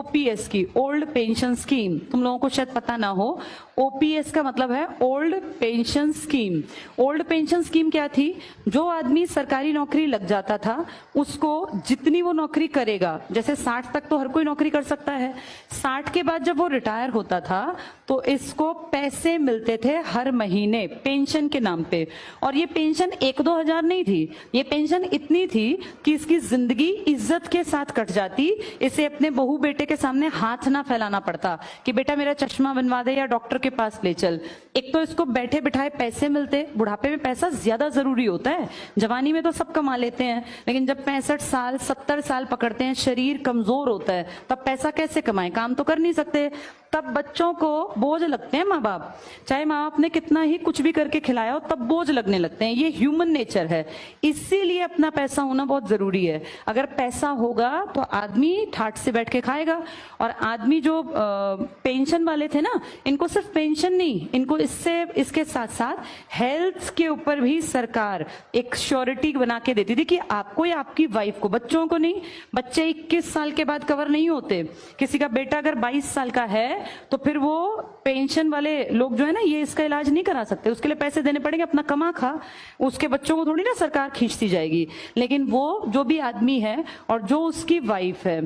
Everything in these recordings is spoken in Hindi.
ओपीएस की, ओल्ड पेंशन स्कीम, तुम लोगों को शायद पता ना हो, ओपीएस का मतलब है old pension scheme. Old pension scheme क्या थी? जो आदमी सरकारी नौकरी लग जाता था उसको जितनी वो नौकरी करेगा, जैसे 60 तक तो हर कोई नौकरी कर सकता है, 60 के बाद जब वो रिटायर होता था तो इसको पैसे मिलते थे हर महीने पेंशन के नाम पे। और ये पेंशन 1-2 हजार नहीं थी, ये पेंशन इतनी थी कि इसकी जिंदगी इज्जत के साथ कट जाती। इसे अपने बहू बेटे के सामने हाथ ना फैलाना पड़ता कि बेटा मेरा चश्मा बनवा दे या डॉक्टर के पास ले चल। एक तो इसको बैठे बिठाए पैसे मिलते, बुढ़ापे में पैसा ज्यादा जरूरी होता है, जवानी में तो सब कमा लेते हैं, लेकिन जब 65 साल 70 साल पकड़ते हैं, शरीर कमजोर होता है, तब पैसा कैसे कमाएं, काम तो कर नहीं सकते। तब बच्चों को बोझ लगते हैं माँ बाप, चाहे माँ बाप ने कितना ही कुछ भी करके खिलाया हो तब बोझ लगने लगते हैं, ये ह्यूमन नेचर है। इसीलिए अपना पैसा होना बहुत जरूरी है। अगर पैसा होगा तो आदमी ठाठ से बैठ के खाएगा। और आदमी जो पेंशन वाले थे ना, इनको सिर्फ पेंशन नहीं, इनको इसके साथ साथ हेल्थ के ऊपर भी सरकार एक श्योरिटी बना के देती थी कि आपको या आपकी वाइफ को, बच्चों को नहीं। बच्चे 21 साल के बाद कवर नहीं होते। किसी का बेटा अगर 22 साल का है तो फिर वो पेंशन वाले लोग जो है ना, ये इसका इलाज नहीं करा सकते, उसके लिए पैसे देने पड़ेंगे, अपना कमा खा। उसके बच्चों को थोड़ी ना सरकार खींचती जाएगी। लेकिन वो जो भी आदमी है और जो उसकी वाइफ है,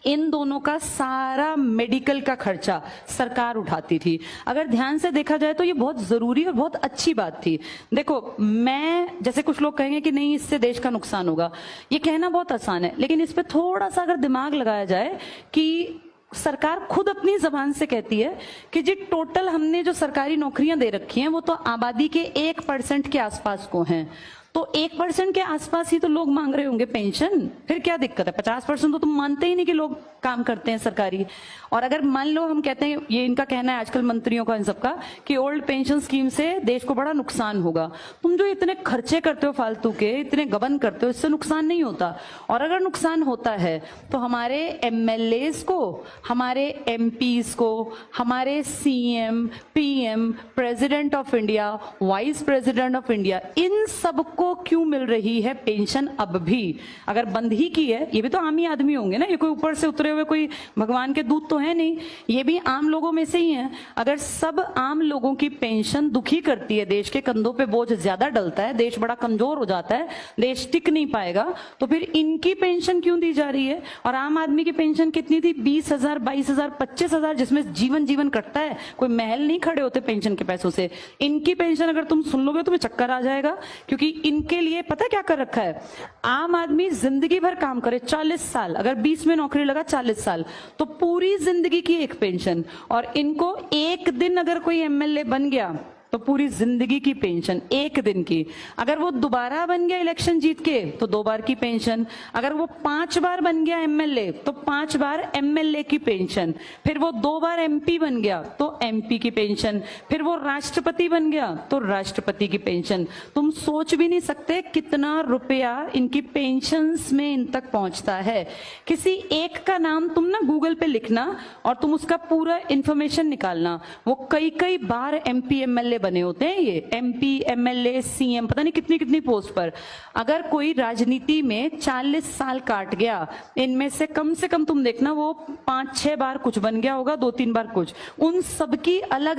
इन दोनों का सारा मेडिकल का खर्चा सरकार उठाती थी। अगर ध्यान से देखा जाए तो ये बहुत जरूरी और बहुत अच्छी बात थी। देखो, मैं जैसे कुछ लोग कहेंगे कि नहीं इससे देश का नुकसान होगा, ये कहना बहुत आसान है, लेकिन इस पे थोड़ा सा अगर दिमाग लगाया जाए कि सरकार खुद अपनी जबान से कहती है कि जी टोटल हमने जो सरकारी नौकरियां दे रखी हैं वो तो आबादी के 1% के आसपास को हैं, तो 1% के आसपास ही तो लोग मांग रहे होंगे पेंशन, फिर क्या दिक्कत है? 50% तो तुम मानते ही नहीं कि लोग काम करते हैं सरकारी। और अगर मान लो हम कहते हैं, ये इनका कहना है आजकल मंत्रियों का इन सबका, कि ओल्ड पेंशन स्कीम से देश को बड़ा नुकसान होगा। तुम जो इतने खर्चे करते हो फालतू के, इतने गबन करते हो, इससे नुकसान नहीं होता। और अगर नुकसान होता है तो हमारे एमएलएस को, हमारे एमपीज को, हमारे CM, PM, president of India, vice president of India, इन सबको क्यों मिल रही है पेंशन अब भी? अगर बंद ही की है, ये भी तो आम ही आदमी होंगे ना, ये कोई ऊपर से उतरे हुए कोई भगवान के दूत तो है नहीं, ये भी आम लोगों में से ही हैं। अगर सब आम लोगों की पेंशन दुखी करती है, देश के कंधों पे बोझ ज्यादा डलता है, देश बड़ा कमजोर हो जाता है, देश टिक नहीं पाएगा, तो फिर इनकी पेंशन क्यों दी जा रही है? और आम आदमी की पेंशन कितनी थी? 20,000, 22,000, 25,000, जिसमें जीवन कटता है, कोई महल नहीं खड़े होते पेंशन के पैसों से। इनकी पेंशन अगर तुम सुन लोगे तुम्हें चक्कर आ जाएगा, क्योंकि इनके लिए पता क्या कर रखा है? आम आदमी जिंदगी भर काम करे, 40 साल, अगर 20 में नौकरी लगा 40 साल, तो पूरी जिंदगी की एक पेंशन। और इनको एक दिन अगर कोई एमएलए बन गया तो पूरी जिंदगी की पेंशन, एक दिन की। अगर वो दोबारा बन गया इलेक्शन जीत के तो 2 बार की पेंशन। अगर वो 5 बार बन गया एमएलए तो 5 बार एमएलए की पेंशन। फिर वो 2 बार एमपी बन गया तो एमपी की पेंशन। फिर वो राष्ट्रपति बन गया तो राष्ट्रपति की पेंशन। तुम सोच भी नहीं सकते कितना रुपया इनकी पेंशन्स में इन तक पहुंचता है। किसी एक का नाम तुम ना गूगल पे लिखना और तुम उसका पूरा इंफॉर्मेशन निकालना, वो कई बार एमपी एमएलए बने होते हैं, ये एमपी, एमएलए, सीएम, पता नहीं कितनी कितनी पोस्ट पर। अगर कोई राजनीति में 40 साल काट गया, इनमें से कम तुम देखना वो 5-6 बार कुछ बन गया होगा, 2-3 बार कुछ। उन सबकी अलग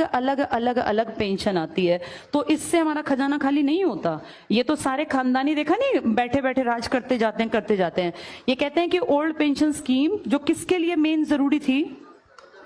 अलग पेंशन आती है। तो इससे हमारा खजाना खाली नहीं होता। ये तो सारे खानदानी, देखा नहीं, बैठे बैठे राज करते जाते हैं। ये कहते हैं कि ओल्ड पेंशन स्कीम जो किसके लिए मेन जरूरी थी?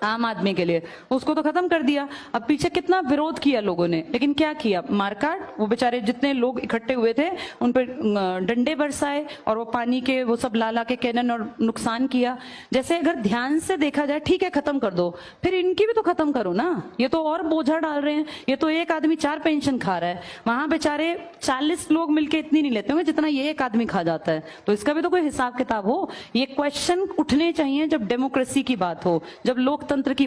आम आदमी के लिए, उसको तो खत्म कर दिया। अब पीछे कितना विरोध किया लोगों ने, लेकिन क्या किया? मारकाट। वो बेचारे जितने लोग इकट्ठे हुए थे उन पर डंडे बरसाए और वो पानी के वो सब ला के कैनन और नुकसान किया। जैसे अगर ध्यान से देखा जाए, ठीक है खत्म कर दो, फिर इनकी भी तो खत्म करो ना। ये तो और बोझा डाल रहे हैं। ये तो एक आदमी 4 पेंशन खा रहा है, वहां बेचारे 40 लोग मिलके इतनी नहीं लेते होंगे जितना ये एक आदमी खा जाता है। तो इसका भी तो कोई हिसाब किताब हो। ये क्वेश्चन उठने चाहिए जब डेमोक्रेसी की बात हो, जब लोकतंत्र की